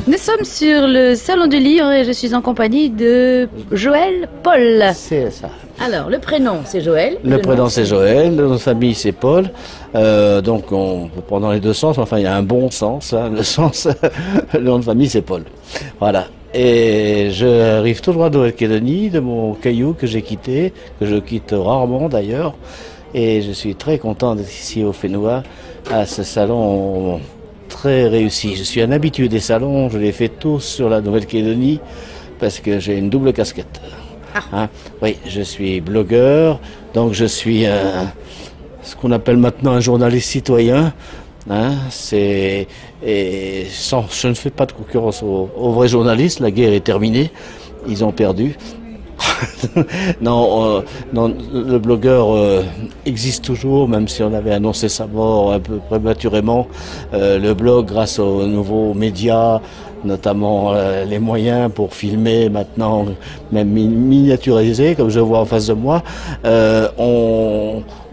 Nous sommes sur le salon du livre et je suis en compagnie de Joël Paul. C'est ça. Alors, le prénom c'est Joël. Le prénom c'est Joël, le nom de famille c'est Paul. Donc on peut prendre dans les deux sens, enfin il y a un bon sens, hein, le sens, le nom de famille c'est Paul. Voilà. Et j'arrive tout droit de Nouvelle-Calédonie, de mon caillou que j'ai quitté, que je quitte rarement d'ailleurs. Et je suis très content d'être ici au Fénois, à ce salon très réussi. Je suis un habitué des salons, je les fais tous sur la Nouvelle-Calédonie parce que j'ai une double casquette. Hein? Oui, je suis blogueur, donc je suis ce qu'on appelle maintenant un journaliste citoyen. Hein? Je ne fais pas de concurrence aux vrais journalistes, la guerre est terminée, ils ont perdu. Non, le blogueur existe toujours, même si on avait annoncé sa mort un peu prématurément. Le blog, grâce aux nouveaux médias, notamment les moyens pour filmer maintenant, même miniaturiser, comme je vois en face de moi,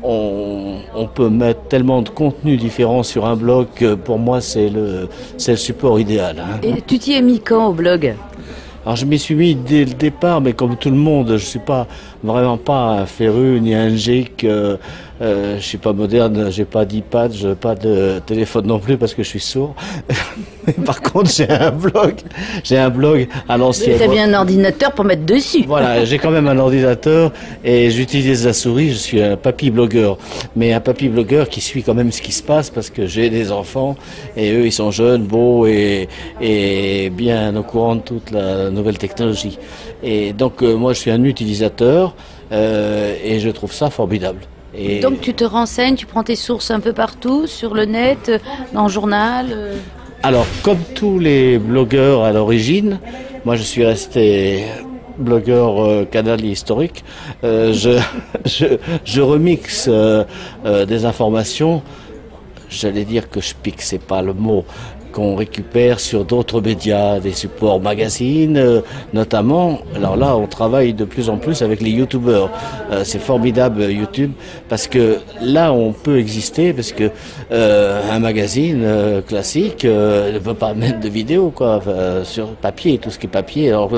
on peut mettre tellement de contenu différent sur un blog que pour moi c'est le support idéal. Hein. Et tu t'y es mis quand au blog ? Alors je m'y suis mis dès le départ, mais comme tout le monde, je suis vraiment pas un féru ni un geek. Je suis pas moderne, j'ai pas d'iPad, j'ai pas de téléphone non plus parce que je suis sourd. Par contre, j'ai un blog à l'ancienne. Tu as bien un ordinateur pour mettre dessus. Voilà, j'ai quand même un ordinateur et j'utilise la souris. Je suis un papy blogueur, mais un papy blogueur qui suit quand même ce qui se passe parce que j'ai des enfants et eux ils sont jeunes, beaux et bien au courant de toute la nouvelle technologie. Et donc moi je suis un utilisateur et je trouve ça formidable. Et donc tu te renseignes, tu prends tes sources un peu partout, sur le net, dans le journal Alors, comme tous les blogueurs à l'origine, moi je suis resté blogueur canal historique. Je remixe des informations, j'allais dire que je pique, c'est pas le mot, qu'on récupère sur d'autres médias, des supports magazines notamment. Alors là, on travaille de plus en plus avec les youtubeurs. C'est formidable YouTube parce que là, on peut exister parce que un magazine classique ne peut pas mettre de vidéo quoi, sur papier, tout ce qui est papier. Alors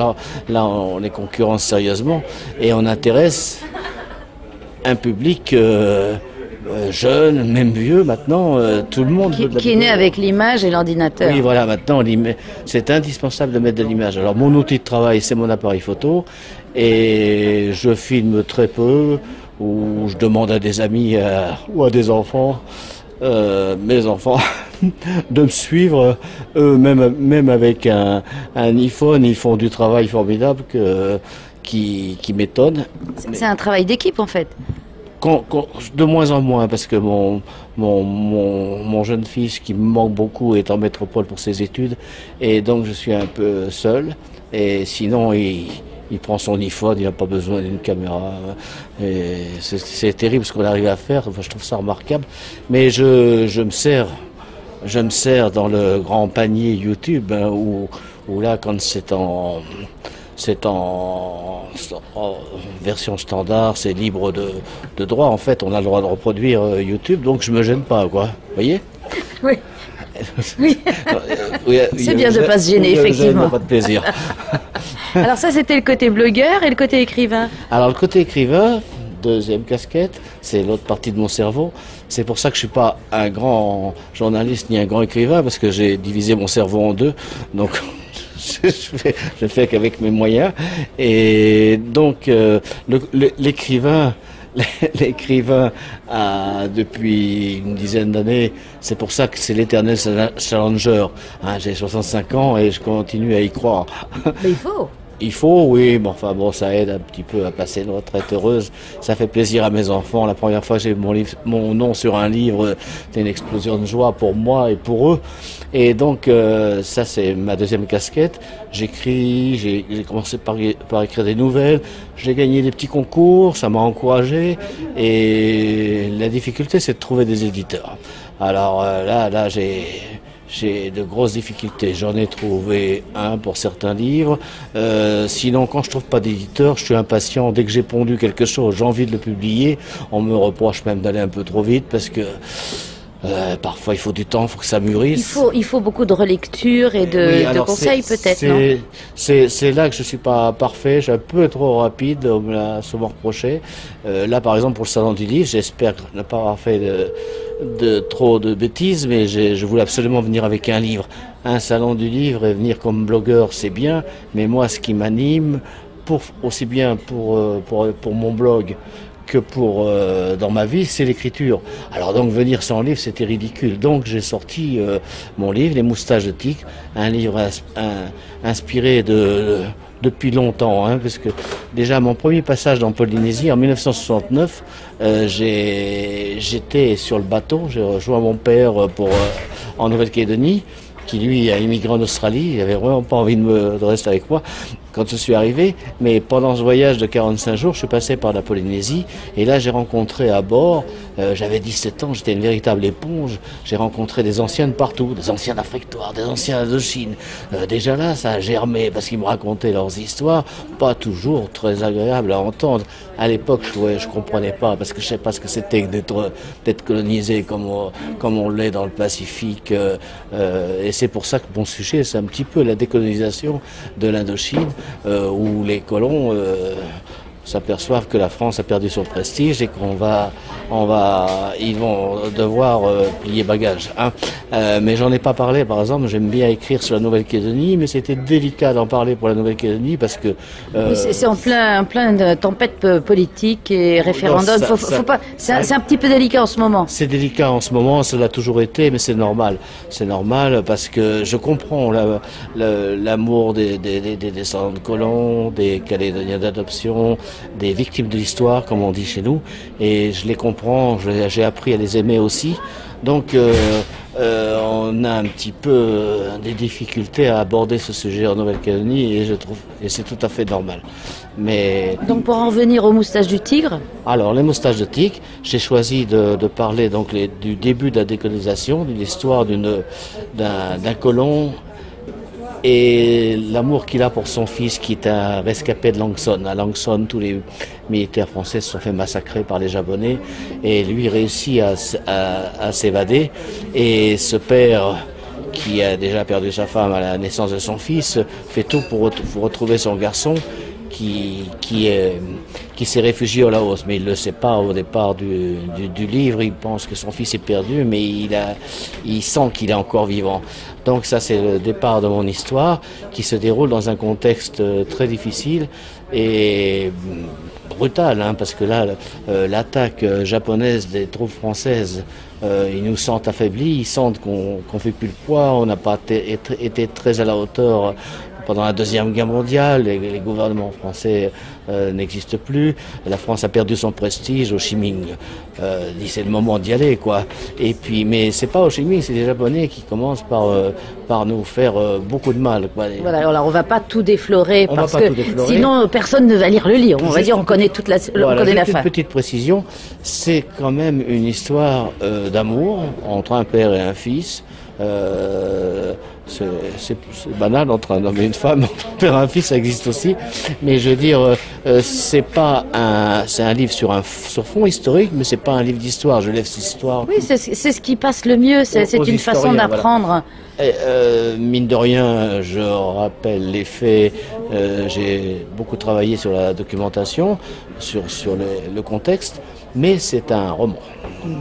là, on les concurrence sérieusement et on intéresse un public jeune, même vieux maintenant, tout le monde. Qui est né avec l'image et l'ordinateur. Oui, voilà, maintenant, c'est indispensable de mettre de l'image. Alors, mon outil de travail, c'est mon appareil photo, et je filme très peu, ou je demande à des amis ou à des enfants, mes enfants, de me suivre. Eux, même avec un iPhone, ils font du travail formidable qui m'étonne. C'est un travail d'équipe, en fait. De moins en moins, parce que mon jeune fils, qui me manque beaucoup, est en métropole pour ses études, et donc je suis un peu seul, et sinon il prend son iPhone, il n'a pas besoin d'une caméra, et c'est terrible ce qu'on arrive à faire, enfin, je trouve ça remarquable, mais je me sers dans le grand panier YouTube, hein, où là, quand c'est en version standard, c'est libre de droit. En fait, on a le droit de reproduire YouTube, donc je me gêne pas, quoi. Vous voyez ? Oui. Oui. C'est bien de ne pas se gêner, effectivement. Pas de plaisir. Alors ça, c'était le côté blogueur et le côté écrivain. Alors le côté écrivain, deuxième casquette, c'est l'autre partie de mon cerveau. C'est pour ça que je suis pas un grand journaliste ni un grand écrivain, parce que j'ai divisé mon cerveau en deux. Donc je fais qu'avec mes moyens. Et donc l'écrivain a, depuis une dizaine d'années, c'est pour ça que c'est l'éternel challenger. Hein, j'ai 65 ans et je continue à y croire. Mais il faut. Il faut, oui, mais enfin bon, ça aide un petit peu à passer une retraite heureuse. Ça fait plaisir à mes enfants. La première fois que j'ai eu mon nom sur un livre, c'était une explosion de joie pour moi et pour eux. Et donc, ça c'est ma deuxième casquette. J'écris, j'ai commencé par écrire des nouvelles. J'ai gagné des petits concours, ça m'a encouragé. Et la difficulté, c'est de trouver des éditeurs. Alors là, j'ai de grosses difficultés. J'en ai trouvé un pour certains livres. Sinon, quand je trouve pas d'éditeur, je suis impatient. Dès que j'ai pondu quelque chose, j'ai envie de le publier. On me reproche même d'aller un peu trop vite parce que Parfois, il faut du temps, il faut que ça mûrisse. Il faut beaucoup de relecture et de conseils peut-être, non? C'est là que je suis pas parfait, je suis un peu trop rapide, on me l'a souvent reproché. Là, par exemple, pour le Salon du Livre, j'espère ne pas avoir fait trop de bêtises, mais je voulais absolument venir avec un livre. Un Salon du Livre et venir comme blogueur, c'est bien, mais moi, ce qui m'anime, aussi bien pour mon blog que dans ma vie, c'est l'écriture. Alors donc venir sans livre, c'était ridicule. Donc j'ai sorti mon livre, Les Moustaches de Tigre, un livre inspiré depuis longtemps, hein, parce que déjà mon premier passage dans Polynésie en 1969, j'étais sur le bateau, j'ai rejoint mon père en Nouvelle-Calédonie, qui lui a immigré en Australie, il avait vraiment pas envie de rester avec moi quand je suis arrivé, mais pendant ce voyage de 45 jours, je suis passé par la Polynésie, et là j'ai rencontré à bord, j'avais 17 ans, j'étais une véritable éponge, j'ai rencontré des anciens de partout, des anciens d'Afrique noire, des anciens d'Indochine. Déjà là, ça a germé, parce qu'ils me racontaient leurs histoires, pas toujours très agréables à entendre. À l'époque, je comprenais pas, parce que je sais pas ce que c'était d'être colonisé comme on l'est dans le Pacifique, et c'est pour ça que mon sujet, c'est un petit peu la décolonisation de l'Indochine, où les colons s'aperçoivent que la France a perdu son prestige et ils vont devoir plier bagage. Hein. Mais j'en ai pas parlé, par exemple, j'aime bien écrire sur la Nouvelle-Calédonie, mais c'était délicat d'en parler pour la Nouvelle-Calédonie parce que... c'est en plein de tempête politique et référendum. C'est un petit peu délicat en ce moment. C'est délicat en ce moment, ça l'a toujours été, mais c'est normal. C'est normal parce que je comprends l'amour des descendants de colons, des Calédoniens d'adoption, des victimes de l'histoire, comme on dit chez nous, et je les comprends, j'ai appris à les aimer aussi. Donc on a un petit peu des difficultés à aborder ce sujet en Nouvelle-Calédonie, et c'est tout à fait normal. Mais donc pour en revenir aux Moustaches du Tigre. Alors les Moustaches de Tigre, j'ai choisi de parler donc du début de la décolonisation, de l'histoire d'un colon et l'amour qu'il a pour son fils qui est un rescapé de Langson. À Langson, tous les militaires français se sont fait massacrer par les Japonais et lui réussit à s'évader. Et ce père, qui a déjà perdu sa femme à la naissance de son fils, fait tout pour retrouver son garçon qui s'est réfugié au Laos, mais il ne le sait pas au départ du livre. Il pense que son fils est perdu, mais il sent qu'il est encore vivant. Donc ça, c'est le départ de mon histoire, qui se déroule dans un contexte très difficile et brutal, hein, parce que là, l'attaque japonaise des troupes françaises, ils nous sentent affaiblis, ils sentent qu'on fait plus le poids, on n'a pas été très à la hauteur pendant la Deuxième Guerre mondiale, les gouvernements français n'existent plus, la France a perdu son prestige. Ho Chi Minh dit c'est le moment d'y aller, quoi. Et puis, mais c'est pas Ho Chi Minh, c'est les Japonais qui commencent par nous faire beaucoup de mal, quoi. Voilà, alors on va pas tout déflorer parce que sinon personne ne va lire le livre. On va dire on connaît on connaît la fin. Une petite précision, c'est quand même une histoire d'amour entre un père et un fils. C'est banal entre un homme et une femme, entre un père et un fils, ça existe aussi, mais je veux dire, c'est un livre sur fond historique, mais c'est pas un livre d'histoire. Je lève cette histoire. Oui, c'est ce qui passe le mieux, c'est une façon d'apprendre. Voilà. Mine de rien, je rappelle les faits, j'ai beaucoup travaillé sur la documentation, sur le contexte, mais c'est un roman.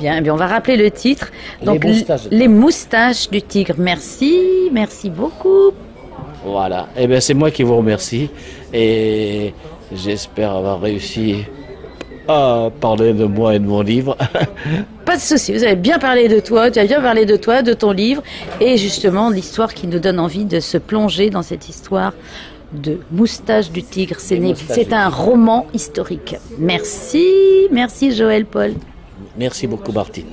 Bien, on va rappeler le titre. Donc, Les Moustaches du Tigre. Merci beaucoup. Voilà. Eh bien, c'est moi qui vous remercie et j'espère avoir réussi à parler de moi et de mon livre. Pas de souci, vous avez bien parlé de toi, tu as bien parlé de toi, de ton livre et justement l'histoire qui nous donne envie de se plonger dans cette histoire de Moustaches du Tigre. C'est un roman historique. Merci Joël Paul. Merci beaucoup Martine.